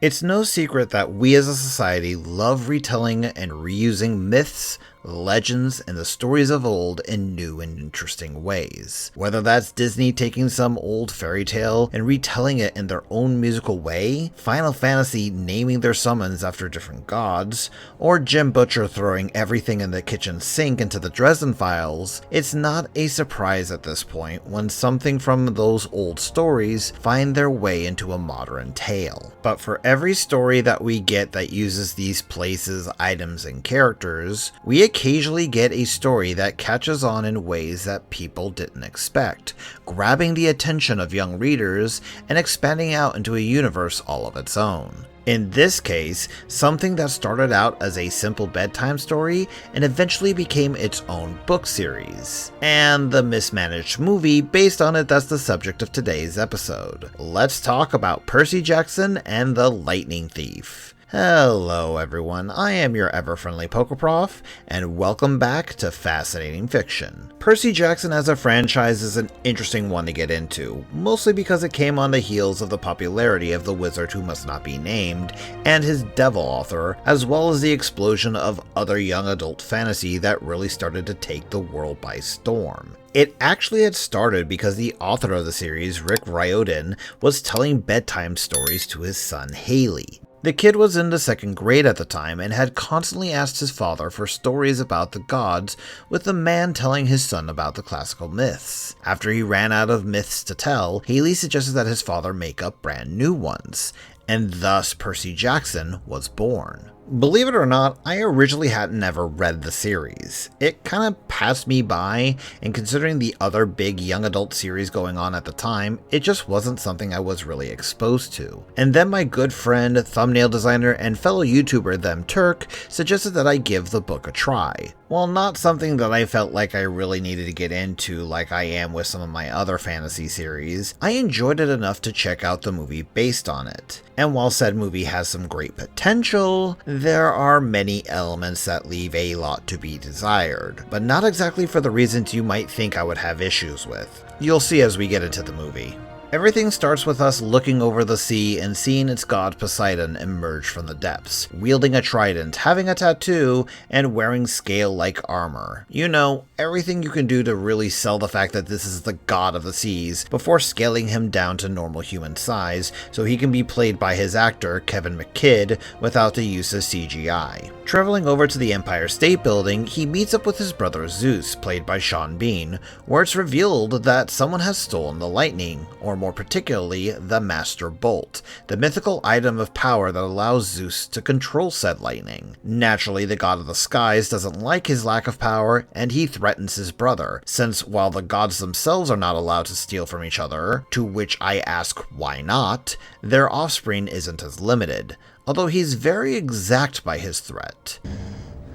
It's no secret that we as a society love retelling and reusing myths, legends, and the stories of old in new and interesting ways. Whether that's Disney taking some old fairy tale and retelling it in their own musical way, Final Fantasy naming their summons after different gods, or Jim Butcher throwing everything in the kitchen sink into the Dresden Files, it's not a surprise at this point when something from those old stories find their way into a modern tale. But for every story that we get that uses these places, items, and characters, we occasionally get a story that catches on in ways that people didn't expect, grabbing the attention of young readers and expanding out into a universe all of its own. In this case, something that started out as a simple bedtime story and eventually became its own book series. And the mismanaged movie based on it that's the subject of today's episode. Let's talk about Percy Jackson and the Lightning Thief. Hello everyone, I am your ever-friendly Pokeprof, and welcome back to Fascinating Fiction. Percy Jackson as a franchise is an interesting one to get into, mostly because it came on the heels of the popularity of the Wizard Who Must Not Be Named and his Devil author, as well as the explosion of other young adult fantasy that really started to take the world by storm. It actually had started because the author of the series, Rick Riordan, was telling bedtime stories to his son Haley. The kid was in the second grade at the time and had constantly asked his father for stories about the gods, with the man telling his son about the classical myths. After he ran out of myths to tell, Haley suggested that his father make up brand new ones, and thus Percy Jackson was born. Believe it or not, I originally hadn't ever read the series. It kind of passed me by, and considering the other big young adult series going on at the time, it just wasn't something I was really exposed to. And then my good friend, thumbnail designer, and fellow YouTuber Them Turk suggested that I give the book a try. While not something that I felt like I really needed to get into like I am with some of my other fantasy series, I enjoyed it enough to check out the movie based on it. And while said movie has some great potential, there are many elements that leave a lot to be desired, but not exactly for the reasons you might think I would have issues with. You'll see as we get into the movie. Everything starts with us looking over the sea and seeing its god Poseidon emerge from the depths, wielding a trident, having a tattoo, and wearing scale-like armor. You know, everything you can do to really sell the fact that this is the god of the seas before scaling him down to normal human size so he can be played by his actor, Kevin McKidd, without the use of CGI. Traveling over to the Empire State Building, he meets up with his brother Zeus, played by Sean Bean, where it's revealed that someone has stolen the lightning, or more particularly, the Master Bolt, the mythical item of power that allows Zeus to control said lightning. Naturally, the god of the skies doesn't like his lack of power, and he threatens his brother, since while the gods themselves are not allowed to steal from each other, to which I ask why not, their offspring isn't as limited, although he's very exact by his threat.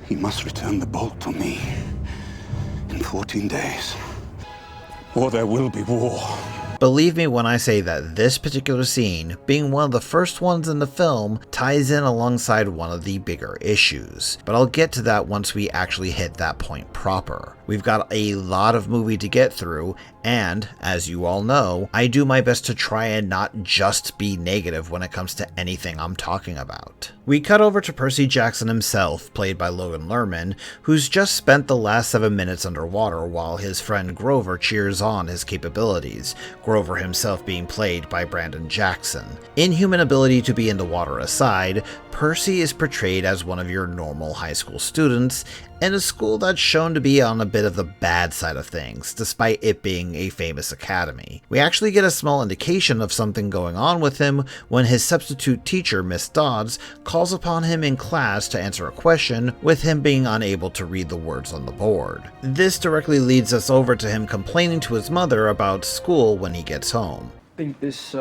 He must return the bolt to me in 14 days, or there will be war. Believe me when I say that this particular scene, being one of the first ones in the film, ties in alongside one of the bigger issues, but I'll get to that once we actually hit that point proper. We've got a lot of movie to get through, and, as you all know, I do my best to try and not just be negative when it comes to anything I'm talking about. We cut over to Percy Jackson himself, played by Logan Lerman, who's just spent the last 7 minutes underwater while his friend Grover cheers on his capabilities, Grover himself being played by Brandon Jackson. Inhuman ability to be in the water aside, Percy is portrayed as one of your normal high school students, in a school that's shown to be on a bit of the bad side of things, despite it being a famous academy. We actually get a small indication of something going on with him when his substitute teacher, Miss Dodds, calls upon him in class to answer a question, with him being unable to read the words on the board. This directly leads us over to him complaining to his mother about school when he gets home. I think this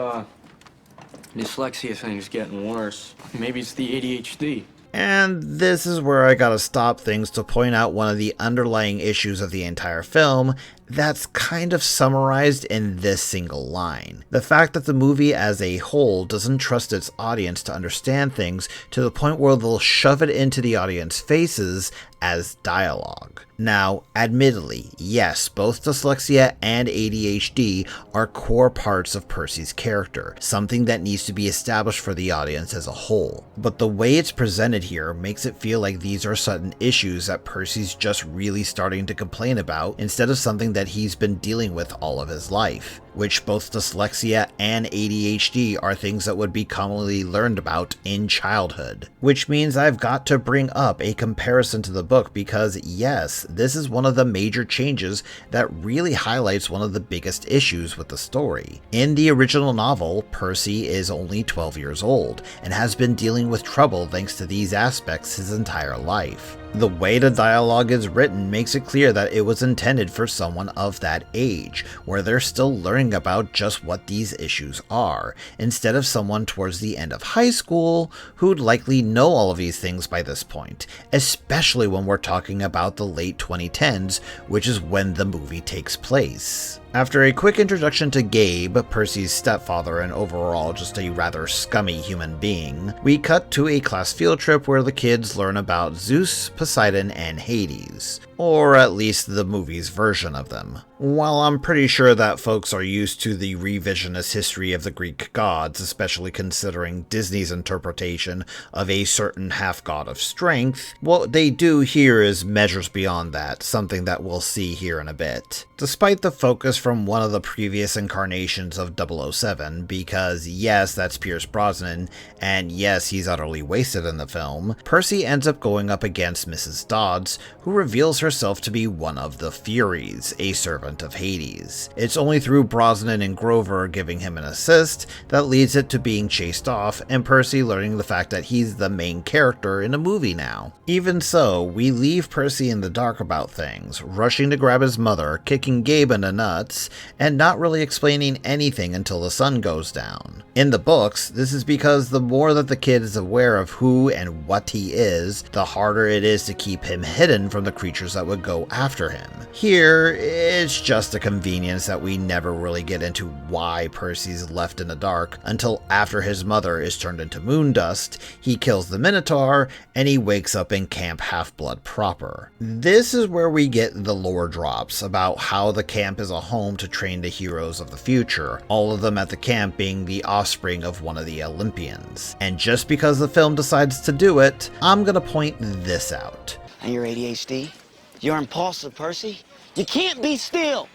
dyslexia thing is getting worse. Maybe it's the ADHD. And this is where I gotta stop things to point out one of the underlying issues of the entire film, that's kind of summarized in this single line. The fact that the movie as a whole doesn't trust its audience to understand things to the point where they'll shove it into the audience faces as dialogue. Now, admittedly, yes, both dyslexia and ADHD are core parts of Percy's character, something that needs to be established for the audience as a whole. But the way it's presented here makes it feel like these are sudden issues that Percy's just really starting to complain about instead of something that he's been dealing with all of his life, which both dyslexia and ADHD are things that would be commonly learned about in childhood. Which means I've got to bring up a comparison to the book because yes, this is one of the major changes that really highlights one of the biggest issues with the story. In the original novel, Percy is only 12 years old and has been dealing with trouble thanks to these aspects his entire life. The way the dialogue is written makes it clear that it was intended for someone of that age, where they're still learning about just what these issues are, instead of someone towards the end of high school who'd likely know all of these things by this point, especially when we're talking about the late 2010s, which is when the movie takes place. After a quick introduction to Gabe, Percy's stepfather and overall just a rather scummy human being, we cut to a class field trip where the kids learn about Zeus, Poseidon, and Hades. Or at least the movie's version of them. While I'm pretty sure that folks are used to the revisionist history of the Greek gods, especially considering Disney's interpretation of a certain half-god of strength, what they do here is measures beyond that, something that we'll see here in a bit. Despite the focus from one of the previous incarnations of 007, because yes, that's Pierce Brosnan, and yes, he's utterly wasted in the film, Percy ends up going up against Mrs. Dodds, who reveals herself to be one of the Furies, a servant of Hades. It's only through Brosnan and Grover giving him an assist that leads it to being chased off and Percy learning the fact that he's the main character in a movie now. Even so, we leave Percy in the dark about things, rushing to grab his mother, kicking Gabe in the nuts, and not really explaining anything until the sun goes down. In the books, this is because the more that the kid is aware of who and what he is, the harder it is to keep him hidden from the creatures that would go after him. Here, it's just a convenience that we never really get into why Percy's left in the dark until after his mother is turned into moon dust, he kills the Minotaur, and he wakes up in Camp Half-Blood proper. This is where we get the lore drops about how the camp is a home to train the heroes of the future, all of them at the camp being the offspring of one of the Olympians. And just because the film decides to do it, I'm gonna point this out. And your ADHD? You're impulsive, Percy. You can't be still.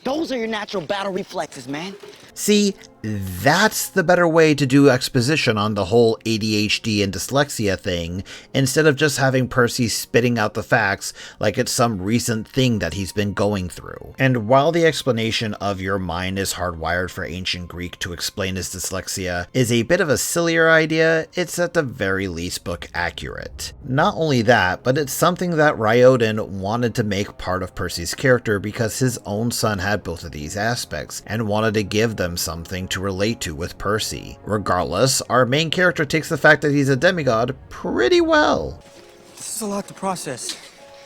Those are your natural battle reflexes, man. See, that's the better way to do exposition on the whole ADHD and dyslexia thing, instead of just having Percy spitting out the facts like it's some recent thing that he's been going through. And while the explanation of your mind is hardwired for ancient Greek to explain his dyslexia is a bit of a sillier idea, it's at the very least book accurate. Not only that, but it's something that Riordan wanted to make part of Percy's character because his own son had both of these aspects and wanted to give them something to relate to with Percy. Regardless, our main character takes the fact that he's a demigod pretty well. This is a lot to process.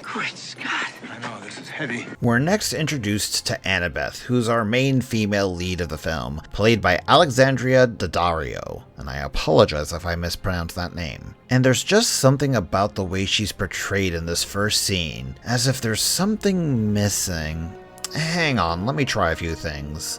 Great Scott. I know, this is heavy. We're next introduced to Annabeth, who's our main female lead of the film, played by Alexandria Daddario, and I apologize if I mispronounce that name. And there's just something about the way she's portrayed in this first scene, as if there's something missing. Hang on, let me try a few things.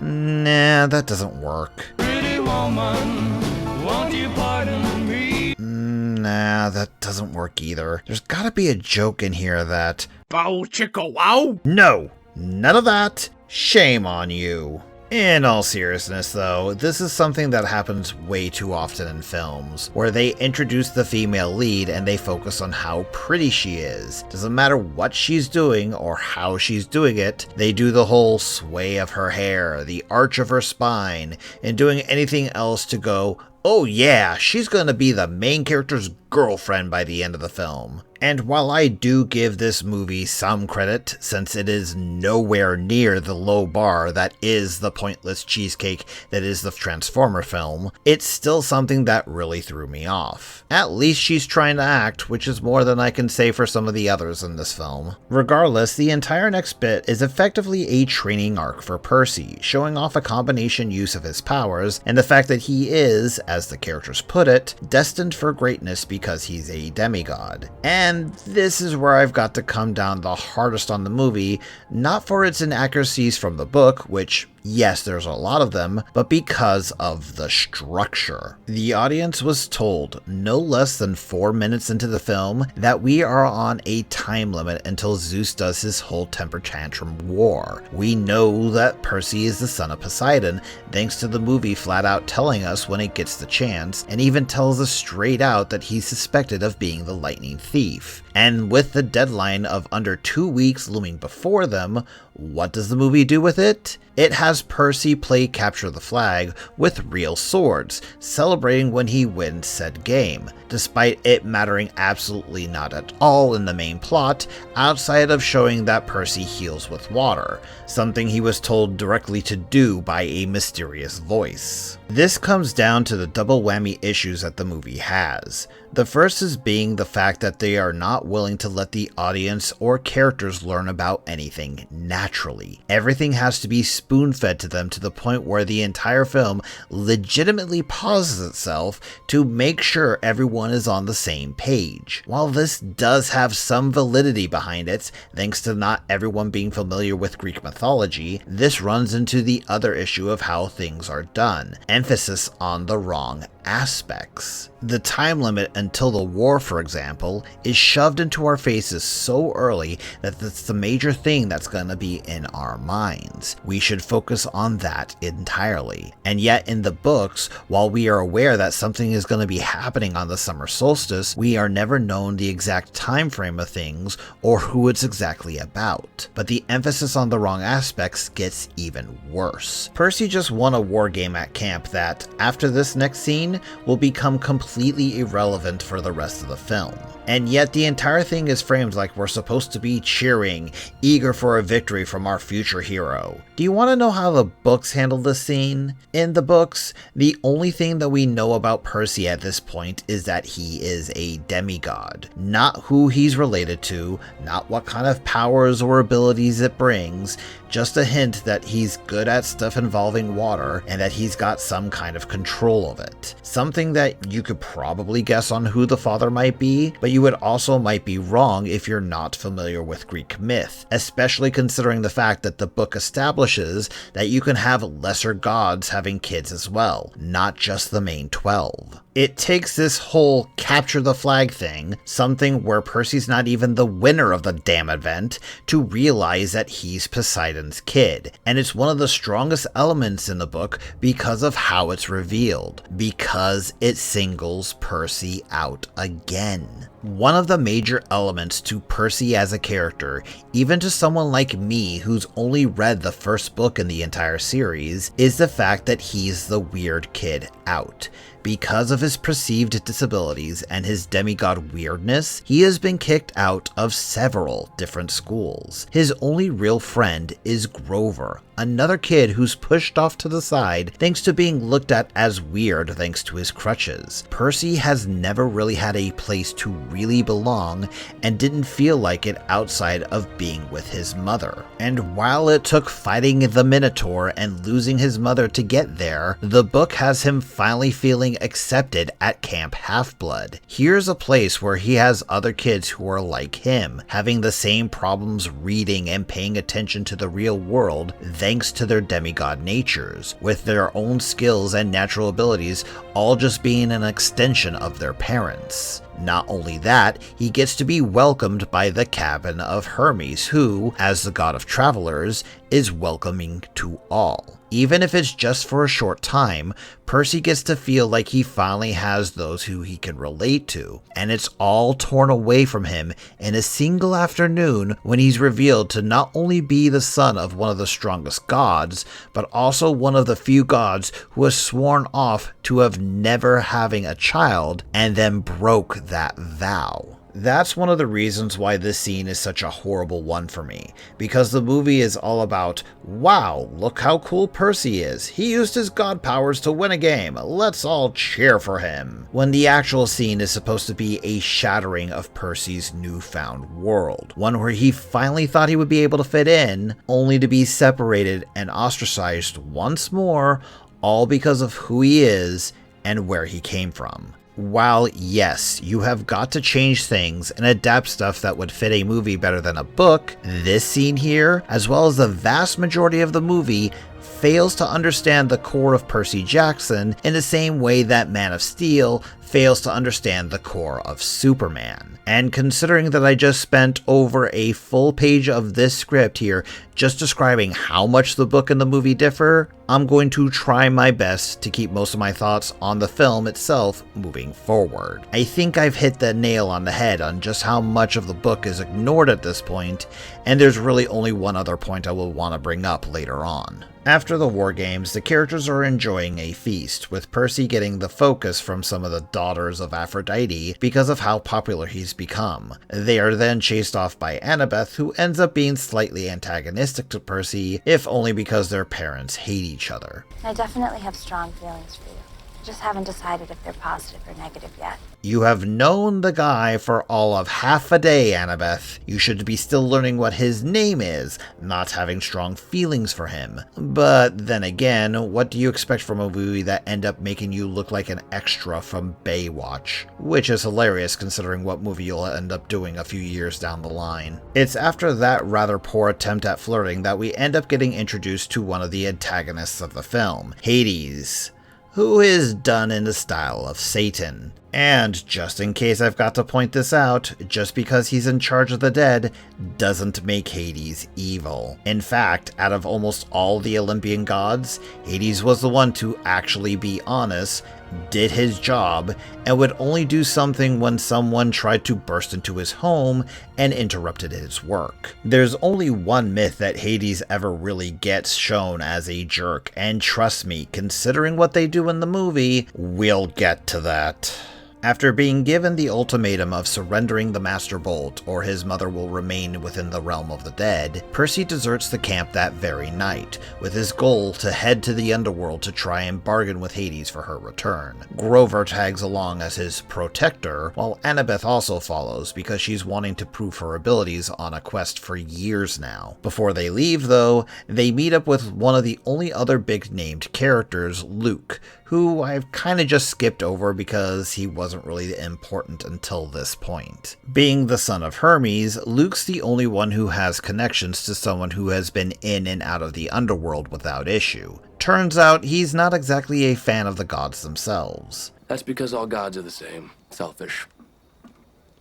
Nah, that doesn't work. Pretty woman, won't you pardon me? Nah, that doesn't work either. There's gotta be a joke in here that... Bow chicka wow! No! None of that! Shame on you! In all seriousness though, this is something that happens way too often in films, where they introduce the female lead and they focus on how pretty she is. Doesn't matter what she's doing or how she's doing it, they do the whole sway of her hair, the arch of her spine, and doing anything else to go, oh yeah, she's gonna be the main character's girlfriend by the end of the film. And while I do give this movie some credit, since it is nowhere near the low bar that is the pointless cheesecake that is the Transformer film, it's still something that really threw me off. At least she's trying to act, which is more than I can say for some of the others in this film. Regardless, the entire next bit is effectively a training arc for Percy, showing off a combination use of his powers, and the fact that he is, as the characters put it, destined for greatness because he's a demigod. And this is where I've got to come down the hardest on the movie, not for its inaccuracies from the book, which, yes, there's a lot of them, but because of the structure. The audience was told, no less than 4 minutes into the film, that we are on a time limit until Zeus does his whole temper tantrum war. We know that Percy is the son of Poseidon, thanks to the movie flat out telling us when it gets the chance, and even tells us straight out that he's suspected of being the lightning thief. And with the deadline of under 2 weeks looming before them, what does the movie do with it? It has Percy play capture the flag with real swords, celebrating when he wins said game, despite it mattering absolutely not at all in the main plot, outside of showing that Percy heals with water, something he was told directly to do by a mysterious voice. This comes down to the double whammy issues that the movie has. The first is being the fact that they are not willing to let the audience or characters learn about anything naturally. Everything has to be spoon-fed to them to the point where the entire film legitimately pauses itself to make sure everyone is on the same page. While this does have some validity behind it, thanks to not everyone being familiar with Greek mythology, this runs into the other issue of how things are done, emphasis on the wrong aspects. The time limit until the war, for example, is shoved into our faces so early that that's the major thing that's going to be in our minds. We should focus on that entirely. And yet in the books, while we are aware that something is going to be happening on the summer solstice, we are never known the exact time frame of things or who it's exactly about. But the emphasis on the wrong aspects gets even worse. Percy just won a war game at camp that, after this next scene, will become completely irrelevant for the rest of the film. And yet the entire thing is framed like we're supposed to be cheering, eager for a victory from our future hero. Do you want to know how the books handle this scene? In the books, the only thing that we know about Percy at this point is that he is a demigod. Not who he's related to, not what kind of powers or abilities it brings, just a hint that he's good at stuff involving water and that he's got some kind of control of it. Something that you could probably guess on who the father might be, but you would also might be wrong if you're not familiar with Greek myth, especially considering the fact that the book establishes that you can have lesser gods having kids as well, not just the main 12. It takes this whole capture the flag thing, something where Percy's not even the winner of the damn event, to realize that he's Poseidon's kid. And it's one of the strongest elements in the book because of how it's revealed, because it singles Percy out again. One of the major elements to Percy as a character, even to someone like me who's only read the first book in the entire series, is the fact that he's the weird kid out. Because of his perceived disabilities and his demigod weirdness, he has been kicked out of several different schools. His only real friend is Grover, another kid who's pushed off to the side thanks to being looked at as weird thanks to his crutches. Percy has never really had a place to really belong and didn't feel like it outside of being with his mother. And while it took fighting the Minotaur and losing his mother to get there, the book has him finally feeling accepted at Camp Half-Blood. Here's a place where he has other kids who are like him, having the same problems reading and paying attention to the real world thanks to their demigod natures, with their own skills and natural abilities all just being an extension of their parents. Not only that, he gets to be welcomed by the cabin of Hermes, who, as the god of travelers, is welcoming to all. Even if it's just for a short time, Percy gets to feel like he finally has those who he can relate to, and it's all torn away from him in a single afternoon when he's revealed to not only be the son of one of the strongest gods, but also one of the few gods who has sworn off to have never having a child and then broke that vow. That's one of the reasons why this scene is such a horrible one for me, because the movie is all about, wow, look how cool Percy is. He used his god powers to win a game. Let's all cheer for him. When the actual scene is supposed to be a shattering of Percy's newfound world, one where he finally thought he would be able to fit in, only to be separated and ostracized once more, all because of who he is and where he came from. While yes, you have got to change things and adapt stuff that would fit a movie better than a book, this scene here, as well as the vast majority of the movie, fails to understand the core of Percy Jackson in the same way that Man of Steel fails to understand the core of Superman. And considering that I just spent over a full page of this script here just describing how much the book and the movie differ, I'm going to try my best to keep most of my thoughts on the film itself moving forward. I think I've hit the nail on the head on just how much of the book is ignored at this point, and there's really only one other point I will want to bring up later on. After the War Games, the characters are enjoying a feast, with Percy getting the focus from some of the daughters of Aphrodite because of how popular he's become. They are then chased off by Annabeth, who ends up being slightly antagonistic to Percy, if only because their parents hate each other. I definitely have strong feelings for you. Just haven't decided if they're positive or negative yet. You have known the guy for all of half a day, Annabeth. You should be still learning what his name is, not having strong feelings for him. But then again, what do you expect from a movie that end up making you look like an extra from Baywatch? Which is hilarious considering what movie you'll end up doing a few years down the line. It's after that rather poor attempt at flirting that we end up getting introduced to one of the antagonists of the film, Hades, who is done in the style of Satan. And just in case I've got to point this out, just because he's in charge of the dead doesn't make Hades evil. In fact, out of almost all the Olympian gods, Hades was the one to actually be honest, did his job, and would only do something when someone tried to burst into his home and interrupted his work. There's only one myth that Hades ever really gets shown as a jerk, and trust me, considering what they do in the movie, we'll get to that. After being given the ultimatum of surrendering the Master Bolt or his mother will remain within the realm of the dead, Percy deserts the camp that very night, with his goal to head to the underworld to try and bargain with Hades for her return. Grover tags along as his protector, while Annabeth also follows because she's wanting to prove her abilities on a quest for years now. Before they leave though, they meet up with one of the only other big named characters, Luke, who I've kind of just skipped over because he wasn't really important until this point. Being the son of Hermes, Luke's the only one who has connections to someone who has been in and out of the underworld without issue. Turns out he's not exactly a fan of the gods themselves. That's because all gods are the same. Selfish.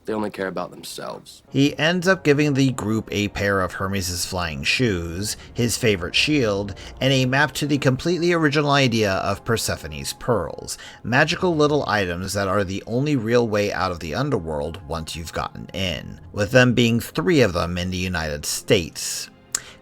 They only care about themselves. He ends up giving the group a pair of Hermes' flying shoes, his favorite shield, and a map to the completely original idea of Persephone's pearls, magical little items that are the only real way out of the underworld once you've gotten in, with them being 3 of them in the United States.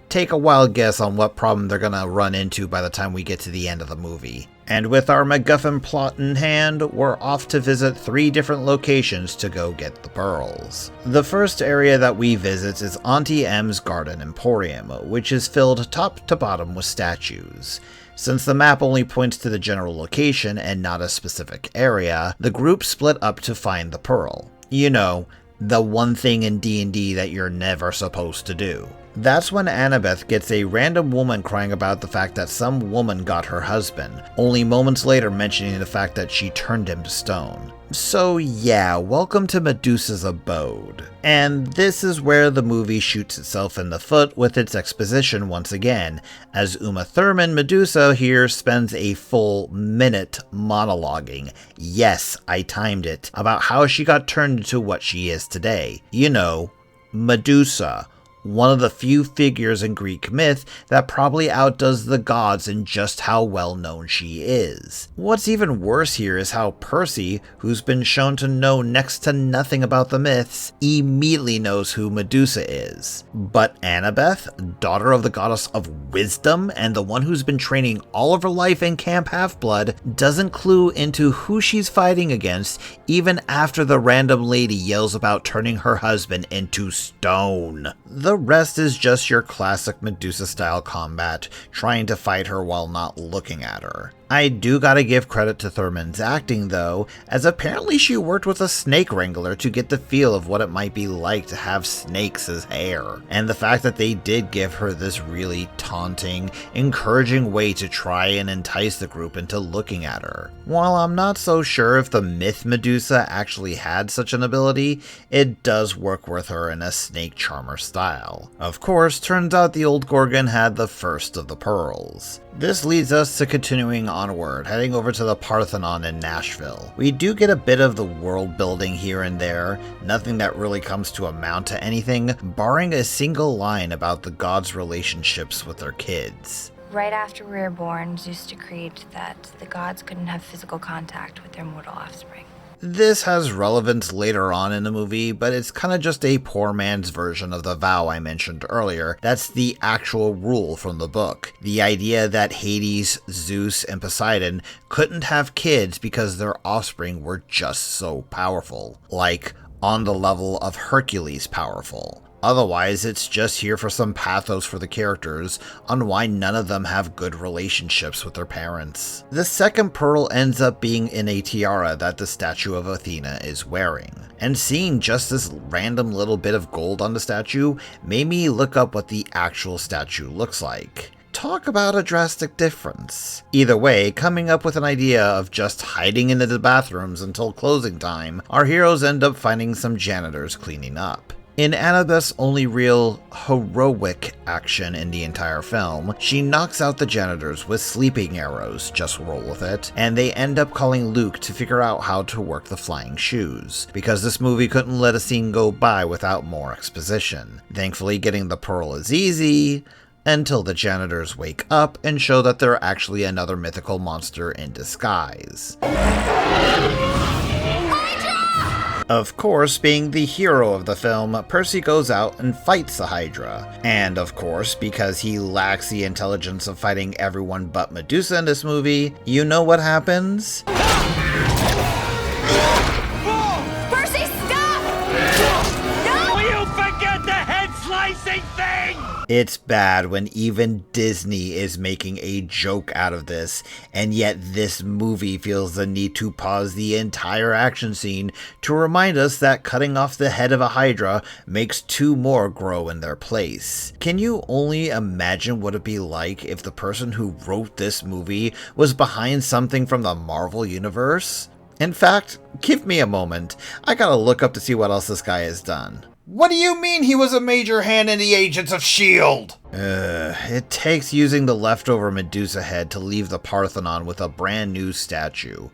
Take a wild guess on what problem they're gonna run into by the time we get to the end of the movie. And with our MacGuffin plot in hand, we're off to visit 3 different locations to go get the pearls. The first area that we visit is Auntie M's Garden Emporium, which is filled top to bottom with statues. Since the map only points to the general location and not a specific area, the group split up to find the pearl. You know, the one thing in D&D that you're never supposed to do. That's when Annabeth gets a random woman crying about the fact that some woman got her husband, only moments later mentioning the fact that she turned him to stone. So yeah, welcome to Medusa's abode. And this is where the movie shoots itself in the foot with its exposition once again, as Uma Thurman Medusa here spends a full minute monologuing, yes, I timed it, about how she got turned into what she is today. You know, Medusa. one of the few figures in Greek myth that probably outdoes the gods in just how well known she is. What's even worse here is how Percy, who's been shown to know next to nothing about the myths, immediately knows who Medusa is. But Annabeth, daughter of the goddess of wisdom and the one who's been training all of her life in Camp Half-Blood, doesn't clue into who she's fighting against even after the random lady yells about turning her husband into stone. The rest is just your classic Medusa-style combat, trying to fight her while not looking at her. I do gotta give credit to Thurman's acting though, as apparently she worked with a snake wrangler to get the feel of what it might be like to have snakes as hair, and the fact that they did give her this really taunting, encouraging way to try and entice the group into looking at her. While I'm not so sure if the myth Medusa actually had such an ability, it does work with her in a snake charmer style. Of course, turns out the old Gorgon had the first of the pearls. This leads us to continuing onward, heading over to the Parthenon in Nashville. We do get a bit of the world building here and there, nothing that really comes to amount to anything, barring a single line about the gods' relationships with their kids. Right after we were born, Zeus decreed that the gods couldn't have physical contact with their mortal offspring. This has relevance later on in the movie, but it's kind of just a poor man's version of the vow I mentioned earlier. That's the actual rule from the book. The idea that Hades, Zeus, and Poseidon couldn't have kids because their offspring were just so powerful. Like, on the level of Hercules powerful. Otherwise, it's just here for some pathos for the characters on why none of them have good relationships with their parents. The second pearl ends up being in a tiara that the statue of Athena is wearing. And seeing just this random little bit of gold on the statue made me look up what the actual statue looks like. Talk about a drastic difference. Either way, coming up with an idea of just hiding into the bathrooms until closing time, our heroes end up finding some janitors cleaning up. In Annabeth's only real heroic action in the entire film, she knocks out the janitors with sleeping arrows, just roll with it, and they end up calling Luke to figure out how to work the flying shoes, because this movie couldn't let a scene go by without more exposition. Thankfully, getting the pearl is easy, until the janitors wake up and show that they're actually another mythical monster in disguise. Of course, being the hero of the film, Percy goes out and fights the Hydra. And of course, because he lacks the intelligence of fighting everyone but Medusa in this movie, you know what happens? Percy, stop! No! Will you forget the head-slicing thing? It's bad when even Disney is making a joke out of this, and yet this movie feels the need to pause the entire action scene to remind us that cutting off the head of a Hydra makes two more grow in their place. Can you only imagine what it'd be like if the person who wrote this movie was behind something from the Marvel Universe? In fact, give me a moment. I gotta look up to see what else this guy has done. What do you mean he was a major hand in the Agents of S.H.I.E.L.D.? It takes using the leftover Medusa head to leave the Parthenon with a brand new statue,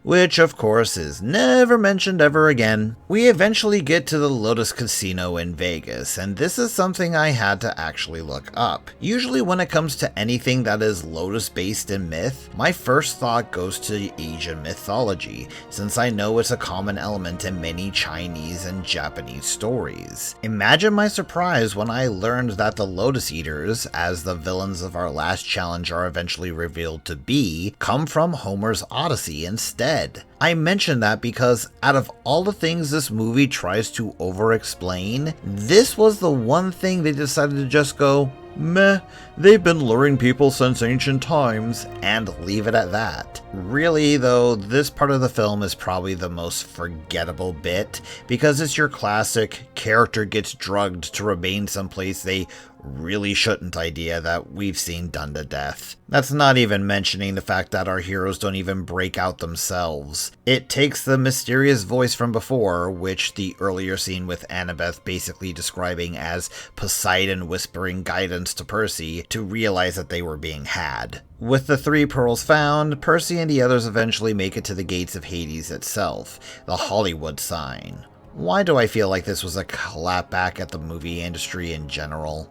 which of course is never mentioned ever again. We eventually get to the Lotus Casino in Vegas, and this is something I had to actually look up. Usually when it comes to anything that is Lotus based in myth, my first thought goes to Asian mythology, since I know it's a common element in many Chinese and Japanese stories. Imagine my surprise when I learned that the Lotus Eaters, as the villains of our last challenge are eventually revealed to be, come from Homer's Odyssey instead. I mention that because out of all the things this movie tries to over-explain, this was the one thing they decided to just go, meh, they've been luring people since ancient times, and leave it at that. Really though, this part of the film is probably the most forgettable bit, because it's your classic character gets drugged to remain someplace they really shouldn't idea that we've seen done to death. That's not even mentioning the fact that our heroes don't even break out themselves. It takes the mysterious voice from before, which the earlier scene with Annabeth basically describing as Poseidon whispering guidance to Percy, to realize that they were being had. With the 3 pearls found, Percy and the others eventually make it to the gates of Hades itself, the Hollywood sign. Why do I feel like this was a clapback at the movie industry in general?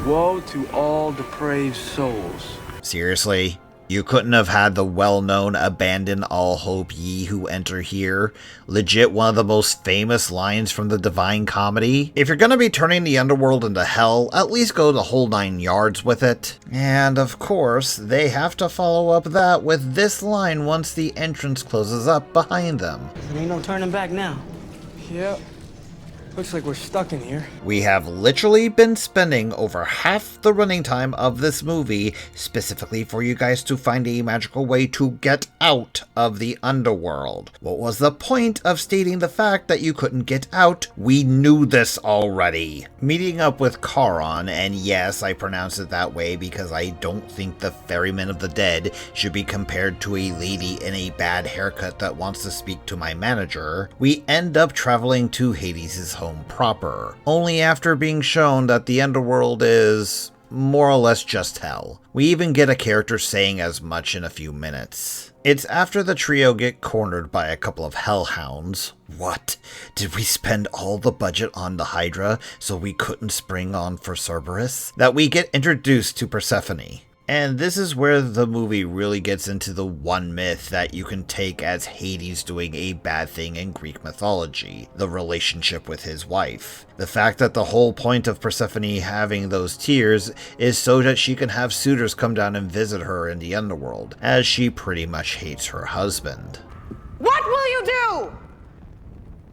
Woe to all depraved souls. Seriously? You couldn't have had the well-known "Abandon all hope ye who enter here"? Legit one of the most famous lines from the Divine Comedy? If you're gonna be turning the underworld into hell, at least go the whole 9 yards with it. And of course, they have to follow up that with this line once the entrance closes up behind them. There ain't no turning back now. Yep. Looks like we're stuck in here. We have literally been spending over half the running time of this movie specifically for you guys to find a magical way to get out of the underworld. What was the point of stating the fact that you couldn't get out? We knew this already. Meeting up with Charon, and yes, I pronounce it that way because I don't think the Ferryman of the Dead should be compared to a lady in a bad haircut that wants to speak to my manager. We end up traveling to Hades' home proper, only after being shown that the underworld is more or less just hell. We even get a character saying as much in a few minutes. It's after the trio get cornered by a couple of hellhounds. What? Did we spend all the budget on the Hydra so we couldn't spring on for Cerberus? That we get introduced to Persephone. And this is where the movie really gets into the one myth that you can take as Hades doing a bad thing in Greek mythology, the relationship with his wife. The fact that the whole point of Persephone having those tears is so that she can have suitors come down and visit her in the underworld, as she pretty much hates her husband. What will you do?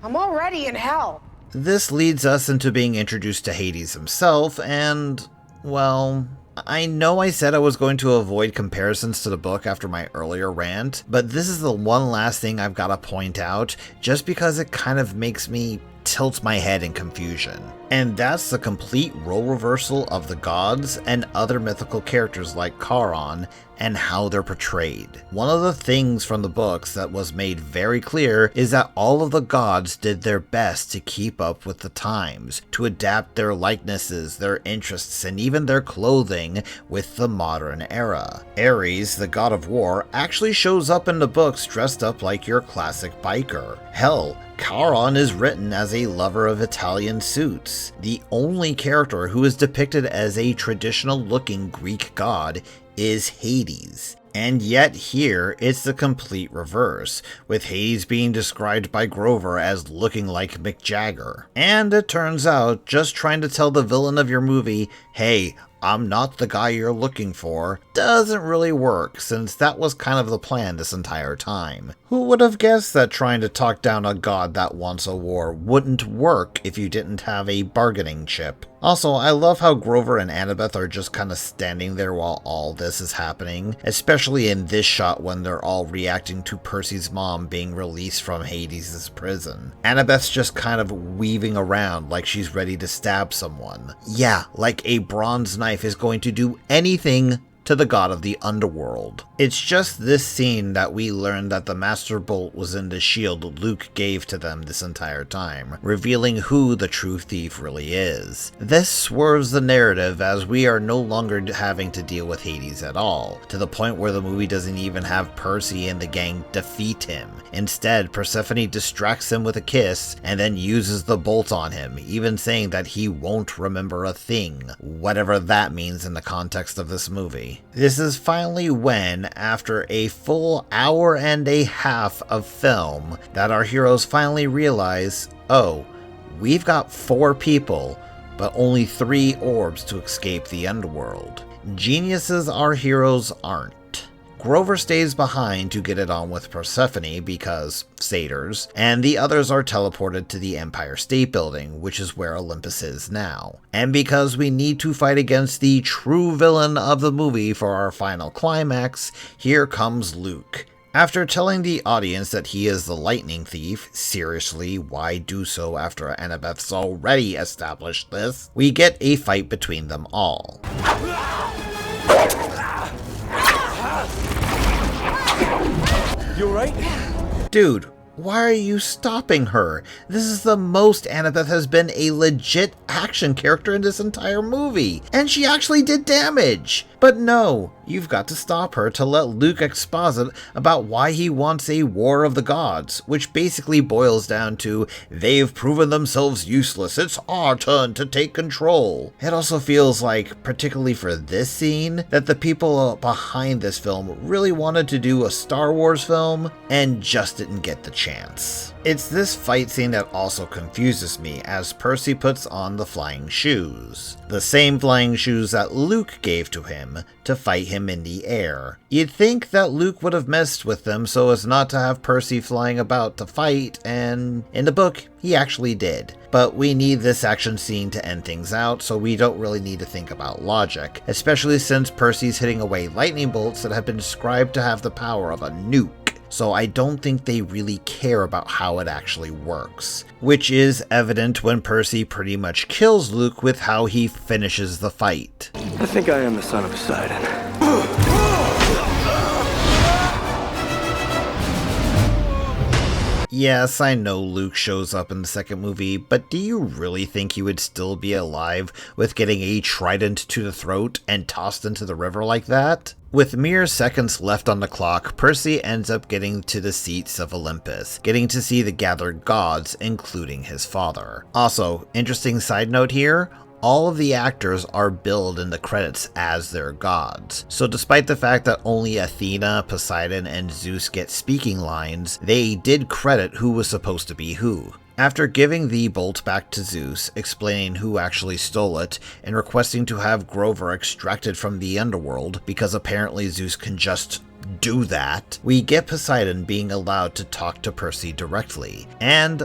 I'm already in hell. This leads us into being introduced to Hades himself, and, well, I know I said I was going to avoid comparisons to the book after my earlier rant, but this is the one last thing I've got to point out, just because it kind of makes me tilt my head in confusion. And that's the complete role reversal of the gods and other mythical characters like Charon and how they're portrayed. One of the things from the books that was made very clear is that all of the gods did their best to keep up with the times, to adapt their likenesses, their interests, and even their clothing with the modern era. Ares, the god of war, actually shows up in the books dressed up like your classic biker. Hell, Charon is written as a lover of Italian suits. The only character who is depicted as a traditional-looking Greek god is Hades. And yet here, it's the complete reverse, with Hades being described by Grover as looking like Mick Jagger. And it turns out, just trying to tell the villain of your movie, hey, I'm not the guy you're looking for, doesn't really work, since that was kind of the plan this entire time. Who would have guessed that trying to talk down a god that wants a war wouldn't work if you didn't have a bargaining chip? Also, I love how Grover and Annabeth are just kind of standing there while all this is happening, especially in this shot when they're all reacting to Percy's mom being released from Hades' prison. Annabeth's just kind of weaving around like she's ready to stab someone. Yeah, like a bronze knife is going to do anything to the god of the underworld. It's just this scene that we learned that the Master Bolt was in the shield Luke gave to them this entire time, revealing who the true thief really is. This swerves the narrative as we are no longer having to deal with Hades at all, to the point where the movie doesn't even have Percy and the gang defeat him. Instead, Persephone distracts him with a kiss and then uses the bolt on him, even saying that he won't remember a thing, whatever that means in the context of this movie. This is finally when, after a full hour and a half of film, that our heroes finally realize, oh, we've got 4 people, but only 3 orbs to escape the underworld. Geniuses our heroes aren't. Grover stays behind to get it on with Persephone because satyrs, and the others are teleported to the Empire State Building, which is where Olympus is now. And because we need to fight against the true villain of the movie for our final climax, here comes Luke. After telling the audience that he is the lightning thief, seriously, why do so after Annabeth's already established this? We get a fight between them all. You alright? Dude, Why are you stopping her? This is the most Annabeth has been a legit action character in this entire movie, and she actually did damage. But no, you've got to stop her to let Luke exposit about why he wants a war of the gods, which basically boils down to, they've proven themselves useless, it's our turn to take control. It also feels like, particularly for this scene, that the people behind this film really wanted to do a Star Wars film and just didn't get the chance. It's this fight scene that also confuses me, as Percy puts on the flying shoes. The same flying shoes that Luke gave to him to fight him in the air. You'd think that Luke would have messed with them so as not to have Percy flying about to fight, and in the book, he actually did. But we need this action scene to end things out, so we don't really need to think about logic, especially since Percy's hitting away lightning bolts that have been described to have the power of a nuke. So I don't think they really care about how it actually works, which is evident when Percy pretty much kills Luke with how he finishes the fight. I think I am the son of Poseidon. Yes, I know Luke shows up in the second movie, but do you really think he would still be alive with getting a trident to the throat and tossed into the river like that? With mere seconds left on the clock, Percy ends up getting to the seats of Olympus, getting to see the gathered gods, including his father. Also, interesting side note here, all of the actors are billed in the credits as their gods. So despite the fact that only Athena, Poseidon, and Zeus get speaking lines, they did credit who was supposed to be who. After giving the bolt back to Zeus, explaining who actually stole it, and requesting to have Grover extracted from the underworld, because apparently Zeus can just do that, we get Poseidon being allowed to talk to Percy directly. And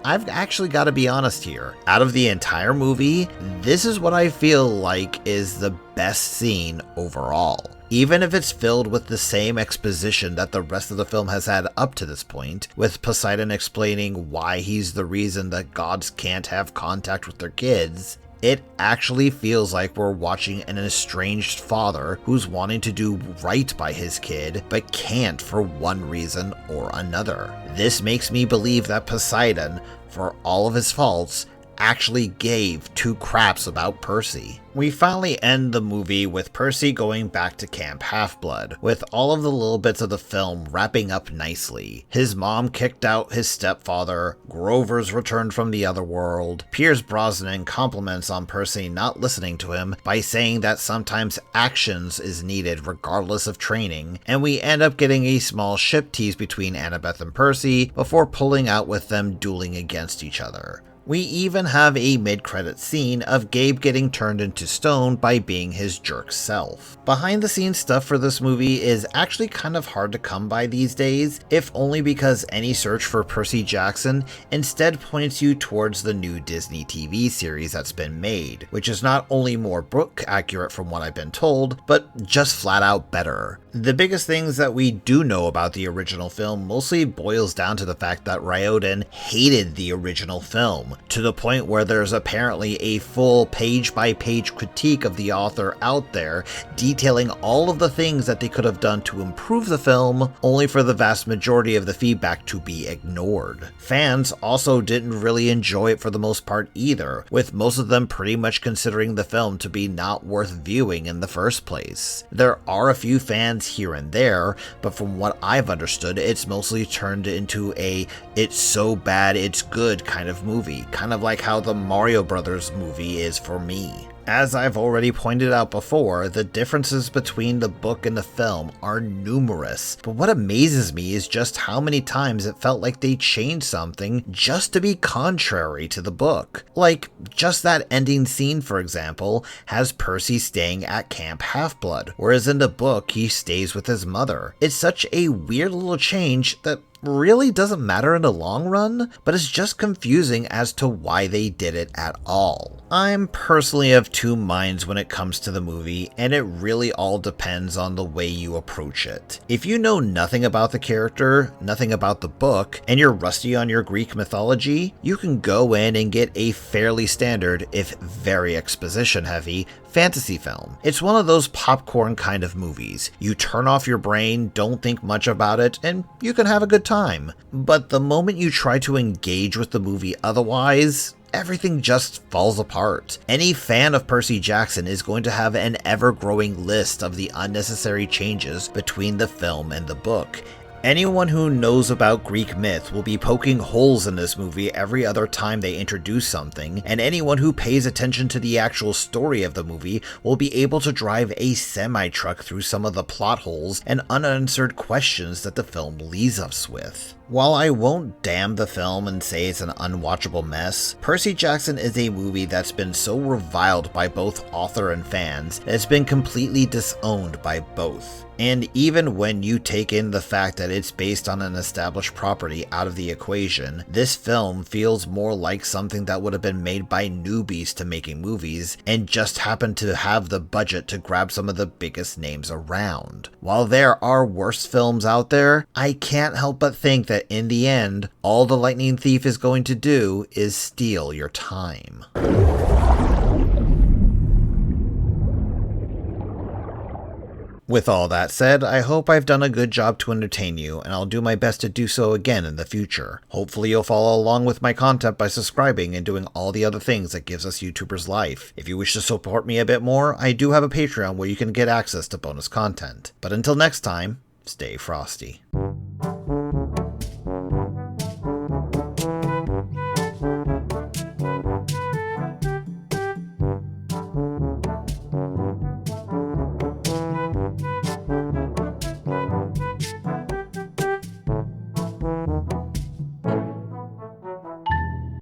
I've actually got to be honest here. Out of the entire movie, this is what I feel like is the best scene overall. Even if it's filled with the same exposition that the rest of the film has had up to this point, with Poseidon explaining why he's the reason that gods can't have contact with their kids, it actually feels like we're watching an estranged father who's wanting to do right by his kid, but can't for one reason or another. This makes me believe that Poseidon, for all of his faults, actually gave two craps about Percy. We finally end the movie with Percy going back to Camp Half-Blood, with all of the little bits of the film wrapping up nicely. His mom kicked out his stepfather, Grover's returned from the other world, Pierce Brosnan compliments on Percy not listening to him by saying that sometimes actions is needed regardless of training, and we end up getting a small ship tease between Annabeth and Percy before pulling out with them dueling against each other. We even have a mid-credit scene of Gabe getting turned into stone by being his jerk self. Behind the scenes stuff for this movie is actually kind of hard to come by these days, if only because any search for Percy Jackson instead points you towards the new Disney TV series that's been made, which is not only more book accurate from what I've been told, but just flat out better. The biggest things that we do know about the original film mostly boils down to the fact that Riordan hated the original film, to the point where there's apparently a full page-by-page critique of the author out there detailing all of the things that they could have done to improve the film, only for the vast majority of the feedback to be ignored. Fans also didn't really enjoy it for the most part either, with most of them pretty much considering the film to be not worth viewing in the first place. There are a few fans here and there, but from what I've understood, it's mostly turned into a it's so bad it's good kind of movie, kind of like how the Mario Brothers movie is for me. As I've already pointed out before, the differences between the book and the film are numerous, but what amazes me is just how many times it felt like they changed something just to be contrary to the book. Like, just that ending scene, for example, has Percy staying at Camp Half-Blood, whereas in the book he stays with his mother. It's such a weird little change that really doesn't matter in the long run, but it's just confusing as to why they did it at all. I'm personally of two minds when it comes to the movie, and it really all depends on the way you approach it. If you know nothing about the character, nothing about the book, and you're rusty on your Greek mythology, you can go in and get a fairly standard, if very exposition heavy, Fantasy film. It's one of those popcorn kind of movies. You turn off your brain, don't think much about it, and you can have a good time. But the moment you try to engage with the movie otherwise, everything just falls apart. Any fan of Percy Jackson is going to have an ever-growing list of the unnecessary changes between the film and the book. Anyone who knows about Greek myth will be poking holes in this movie every other time they introduce something, and anyone who pays attention to the actual story of the movie will be able to drive a semi-truck through some of the plot holes and unanswered questions that the film leaves us with. While I won't damn the film and say it's an unwatchable mess, Percy Jackson is a movie that's been so reviled by both author and fans that it's been completely disowned by both. And even when you take in the fact that it's based on an established property out of the equation, this film feels more like something that would have been made by newbies to making movies and just happened to have the budget to grab some of the biggest names around. While there are worse films out there, I can't help but think that in the end, all the Lightning Thief is going to do is steal your time. With all that said, I hope I've done a good job to entertain you, and I'll do my best to do so again in the future. Hopefully you'll follow along with my content by subscribing and doing all the other things that gives us YouTubers life. If you wish to support me a bit more, I do have a Patreon where you can get access to bonus content. But until next time, stay frosty.